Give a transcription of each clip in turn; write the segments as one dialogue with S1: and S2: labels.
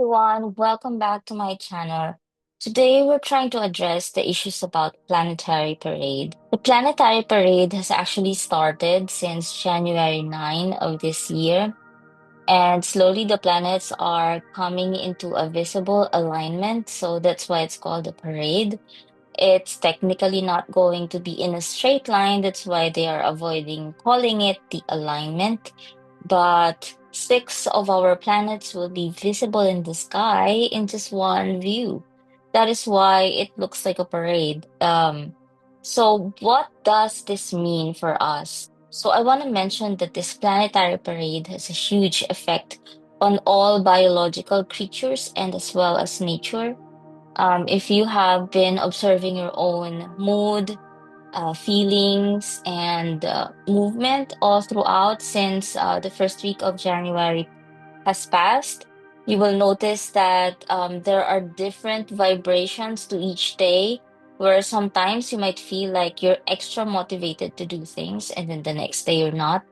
S1: everyone, welcome back to my channel. Today we're trying to address the issues about Planetary Parade. The Planetary Parade has actually started since January 9 of this year, and slowly the planets are coming into a visible alignment, so that's why it's called a parade. It's technically not going to be in a straight line. That's why they are avoiding calling it the alignment. But six of our planets will be visible in the sky in just one view. That is why it looks like a parade. So what does this mean for us? So I want to mention that this planetary parade has a huge effect on all biological creatures and as well as nature. If you have been observing your own mood, feelings, and movement all throughout since the first week of January has passed, you will notice that there are different vibrations to each day, where sometimes you might feel like you're extra motivated to do things, and then the next day you're not.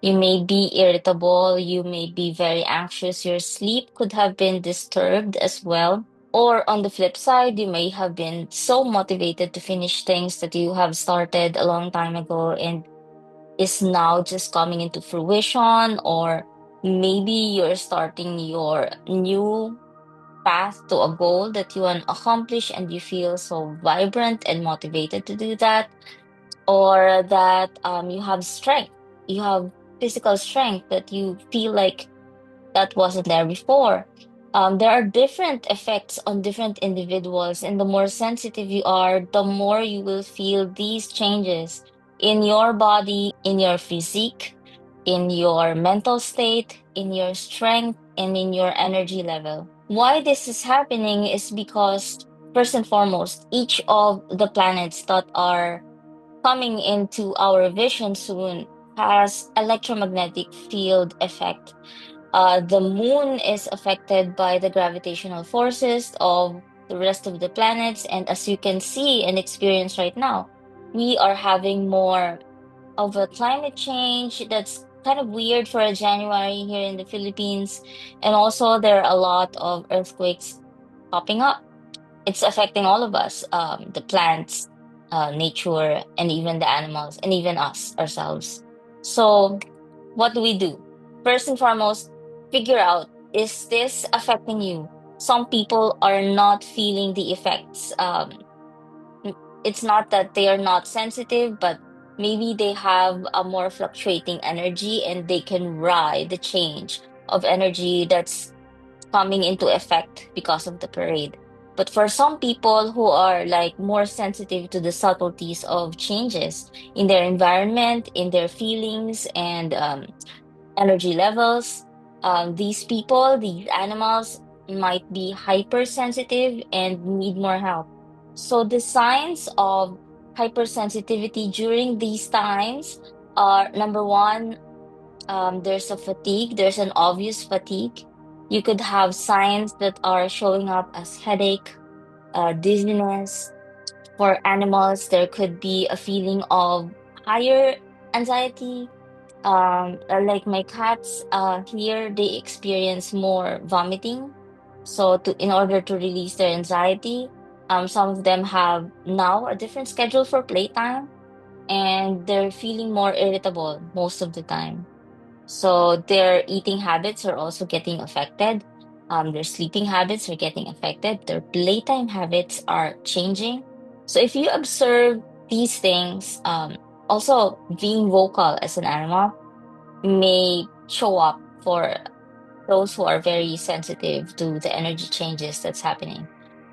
S1: You may be irritable, you may be very anxious, your sleep could have been disturbed as well. Or on the flip side, you may have been so motivated to finish things that you have started a long time ago and is now just coming into fruition, or maybe you're starting your new path to a goal that you want to accomplish and you feel so vibrant and motivated to do that, or that you have strength, you have physical strength that you feel like that wasn't there before. There are different effects on different individuals, and the more sensitive you are, the more you will feel these changes in your body, in your physique, in your mental state, in your strength, and in your energy level. Why this is happening is because, first and foremost, each of the planets that are coming into our vision soon has electromagnetic field effect. The moon is affected by the gravitational forces of the rest of the planets. And as you can see and experience right now, we are having more of a climate change that's kind of weird for a January here in the Philippines. And also, there are a lot of earthquakes popping up. It's affecting all of us, the plants, nature, and even the animals, and even us ourselves. So, what do we do? First and foremost, figure out, is this affecting you? Some people are not feeling the effects. It's not that they are not sensitive, but maybe they have a more fluctuating energy and they can ride the change of energy that's coming into effect because of the parade. But for some people who are like more sensitive to the subtleties of changes in their environment, in their feelings, and energy levels, these people, these animals might be hypersensitive and need more help. So the signs of hypersensitivity during these times are, number one, there's a fatigue, there's an obvious fatigue. You could have signs that are showing up as headache, dizziness. For animals, there could be a feeling of higher anxiety. Like my cats, here they experience more vomiting. So in order to release their anxiety, some of them have now a different schedule for playtime, and they're feeling more irritable most of the time. So their eating habits are also getting affected. Their sleeping habits are getting affected. Their playtime habits are changing. So if you observe these things, also being vocal as an animal may show up for those who are very sensitive to the energy changes that's happening.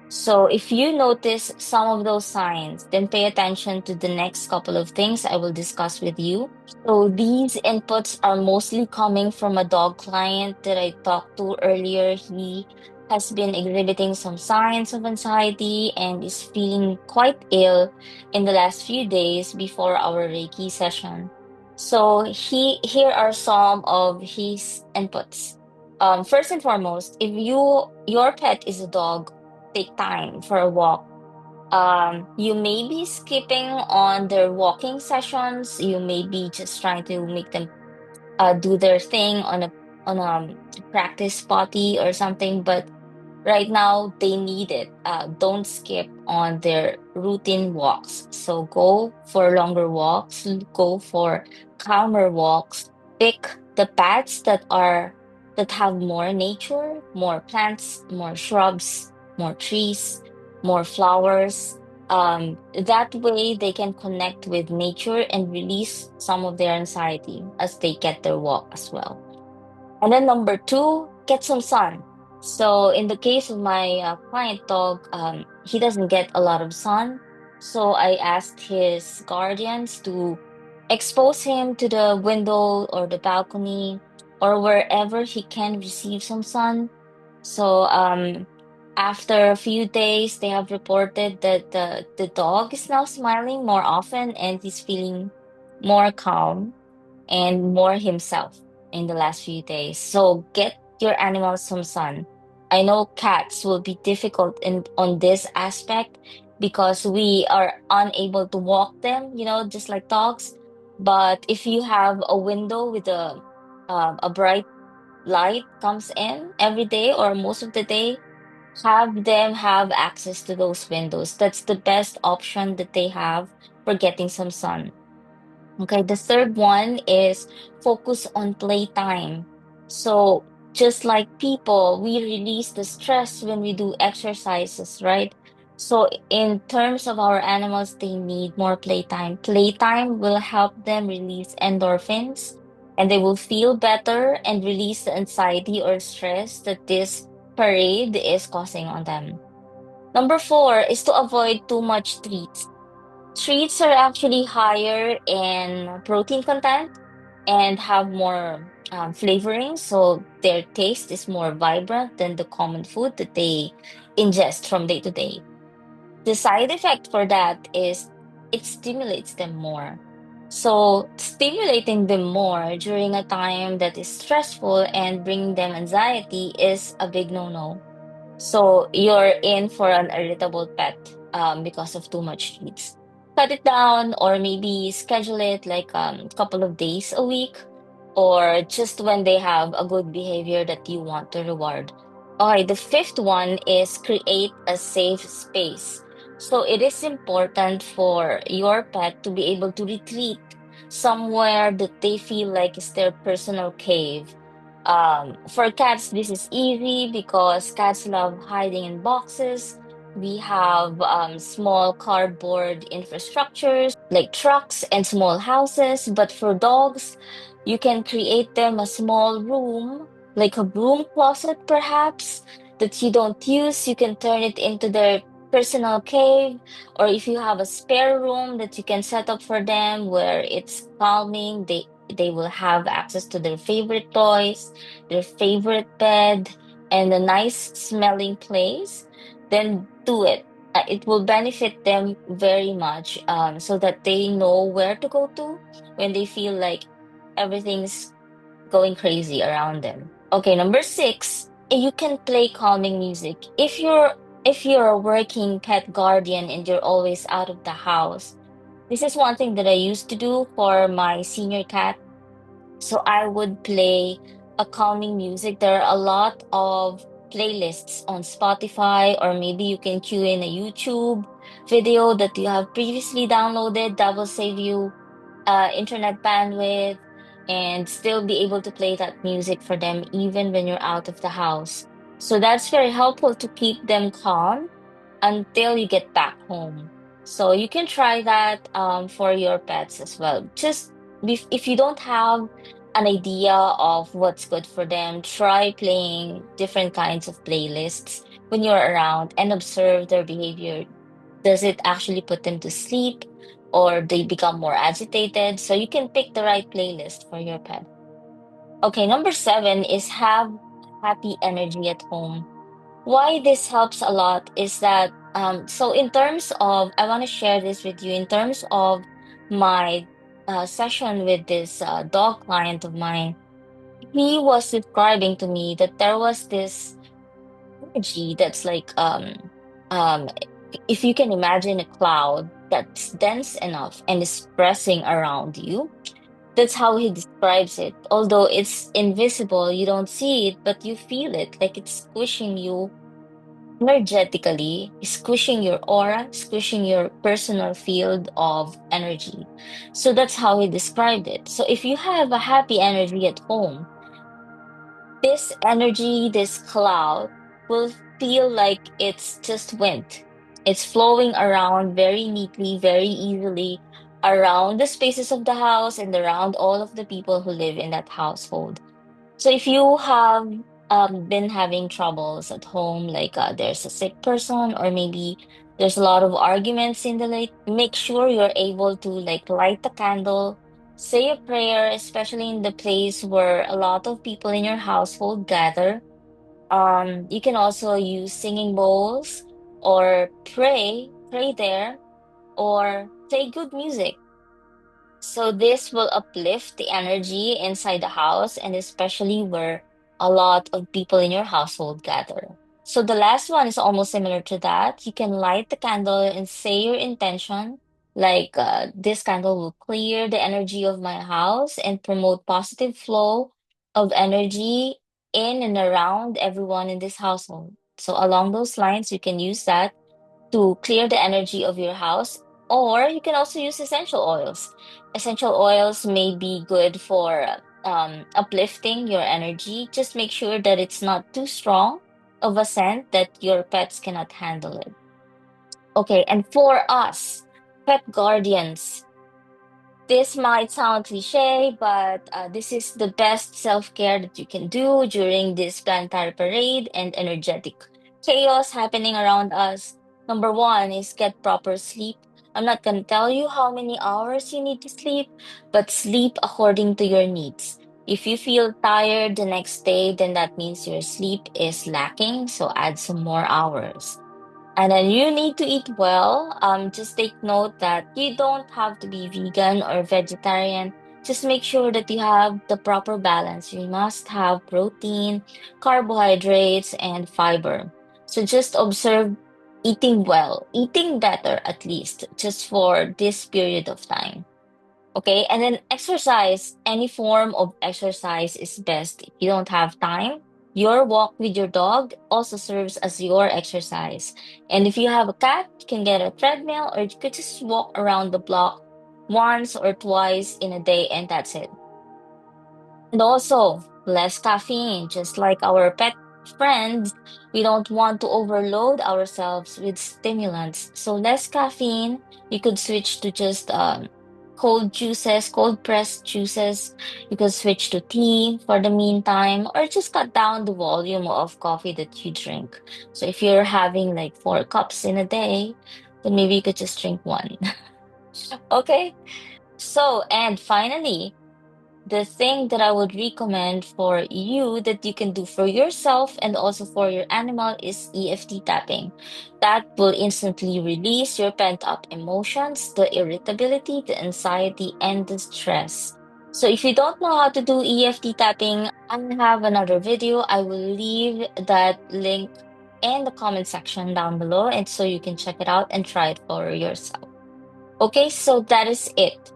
S1: So if you notice some of those signs, then pay attention to the next couple of things I will discuss with you. So these inputs are mostly coming from a dog client that I talked to earlier. He has been exhibiting some signs of anxiety and is feeling quite ill in the last few days before our Reiki session. So here are some of his inputs. First and foremost, if your pet is a dog, take time for a walk. You may be skipping on their walking sessions. You may be just trying to make them do their thing on a practice potty or something. But Right now, they need it. Don't skip on their routine walks. So go for longer walks, go for calmer walks. Pick the paths that have more nature, more plants, more shrubs, more trees, more flowers. That way they can connect with nature and release some of their anxiety as they get their walk as well. And then number two, get some sun. So in the case of my client dog, he doesn't get a lot of sun. So I asked his guardians to expose him to the window or the balcony or wherever he can receive some sun. So after a few days, they have reported that the dog is now smiling more often and he's feeling more calm and more himself in the last few days. So get your animals some sun. I know cats will be difficult in on this aspect because we are unable to walk them, just like dogs. But if you have a window with a bright light comes in every day or most of the day, have them have access to those windows. That's the best option that they have for getting some sun. Okay, the third one is focus on playtime. So, just like people, we release the stress when we do exercises, right? So, in terms of our animals, they need more playtime. Playtime will help them release endorphins and they will feel better and release the anxiety or stress that this parade is causing on them. Number four is to avoid too much treats. Treats are actually higher in protein content and have more flavoring, so their taste is more vibrant than the common food that they ingest from day to day. The side effect for that is it stimulates them more. So, stimulating them more during a time that is stressful and bringing them anxiety is a big no-no. So you're in for an irritable pet because of too much treats. Cut it down or maybe schedule it like a couple of days a week or just when they have a good behavior that you want to reward. Okay, the fifth one is create a safe space. So it is important for your pet to be able to retreat somewhere that they feel like is their personal cave. For cats, this is easy because cats love hiding in boxes. We have small cardboard infrastructures like trucks and small houses. But for dogs, you can create them a small room, like a broom closet perhaps, that you don't use. You can turn it into their personal cave, or if you have a spare room that you can set up for them where it's calming, they will have access to their favorite toys, their favorite bed, and a nice smelling place, then do it. It will benefit them very much so that they know where to go to when they feel like everything's going crazy around them. Okay, number six, you can play calming music. If you're a working pet guardian and you're always out of the house, this is one thing that I used to do for my senior cat. So I would play a calming music. There are a lot of playlists on Spotify, or maybe you can cue in a YouTube video that you have previously downloaded that will save you internet bandwidth and still be able to play that music for them even when you're out of the house. So that's very helpful to keep them calm until you get back home. So you can try that for your pets as well. Just if you don't have an idea of what's good for them, try playing different kinds of playlists when you're around and observe their behavior. Does it actually put them to sleep or they become more agitated? So you can pick the right playlist for your pet. Okay, number seven is have happy energy at home. Why this helps a lot is that so in terms of I want to share this with you in terms of my session with this dog client of mine. He was describing to me that there was this energy that's like um if you can imagine a cloud that's dense enough and is pressing around you. That's how he describes it. Although it's invisible, you don't see it, but you feel it, like it's squishing you energetically, squishing your aura, squishing your personal field of energy. So that's how he described it. So if you have a happy energy at home, this energy, this cloud, will feel like it's just wind. It's flowing around very neatly, very easily around the spaces of the house and around all of the people who live in that household. So if you have been having troubles at home, like there's a sick person, or maybe there's a lot of arguments in the late, make sure you're able to like light the candle, say a prayer, especially in the place where a lot of people in your household gather. You can also use singing bowls or pray there, or play good music. So this will uplift the energy inside the house and especially where a lot of people in your household gather. So the last one is almost similar to that. You can light the candle and say your intention, like this candle will clear the energy of my house and promote positive flow of energy in and around everyone in this household. So along those lines, you can use that to clear the energy of your house. Or you can also use essential oils. Essential oils may be good for uplifting your energy. Just make sure that it's not too strong of a scent that your pets cannot handle it. Okay, and for us, pet guardians, this might sound cliche, but this is the best self-care that you can do during this planetary parade and energetic chaos happening around us. Number one is get proper sleep. I'm not going to tell you how many hours you need to sleep, but sleep according to your needs. If you feel tired the next day, then that means your sleep is lacking, so add some more hours. And then you need to eat well. Just take note that you don't have to be vegan or vegetarian. Just make sure that you have the proper balance. You must have protein, carbohydrates, and fiber. So just observe eating well, eating better at least, just for this period of time. Okay, and then exercise. Any form of exercise is best. If you don't have time, your walk with your dog also serves as your exercise. And if you have a cat, you can get a treadmill or you could just walk around the block once or twice in a day, and that's it. And also, less caffeine, just like our pet friends. We don't want to overload ourselves with stimulants. So, less caffeine, you could switch to just cold juices, cold pressed juices. You could switch to tea for the meantime, or just cut down the volume of coffee that you drink. So, if you're having like 4 cups in a day, then maybe you could just drink one. Okay. So, and finally, the thing that I would recommend for you that you can do for yourself and also for your animal is EFT tapping. That will instantly release your pent up emotions, the irritability, the anxiety, and the stress. So if you don't know how to do EFT tapping, I have another video. I will leave that link in the comment section down below, and so you can check it out and try it for yourself. Okay, so that is it.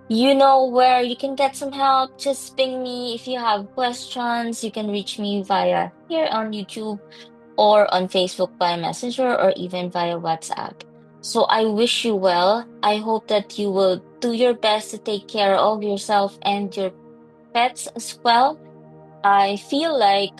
S1: You know where you can get some help. Just ping me if you have questions. You can reach me via here on YouTube or on Facebook by Messenger or even via WhatsApp. So I wish you well. I hope that you will do your best to take care of yourself and your pets as well. I feel like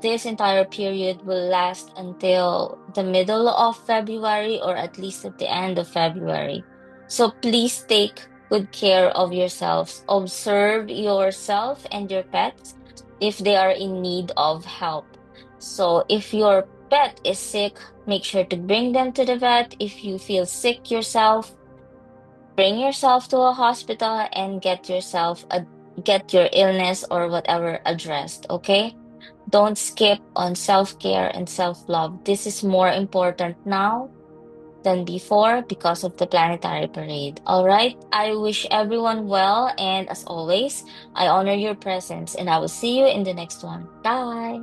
S1: this entire period will last until the middle of February or at least at the end of February. So please take good care of yourselves. Observe yourself and your pets if they are in need of help. So if your pet is sick, make sure to bring them to the vet. If you feel sick yourself, bring yourself to a hospital and get your illness or whatever addressed, okay? Don't skip on self-care and self-love. This is more important now than before because of the planetary parade. All right? I wish everyone well, and as always, I honor your presence and I will see you in the next one. Bye.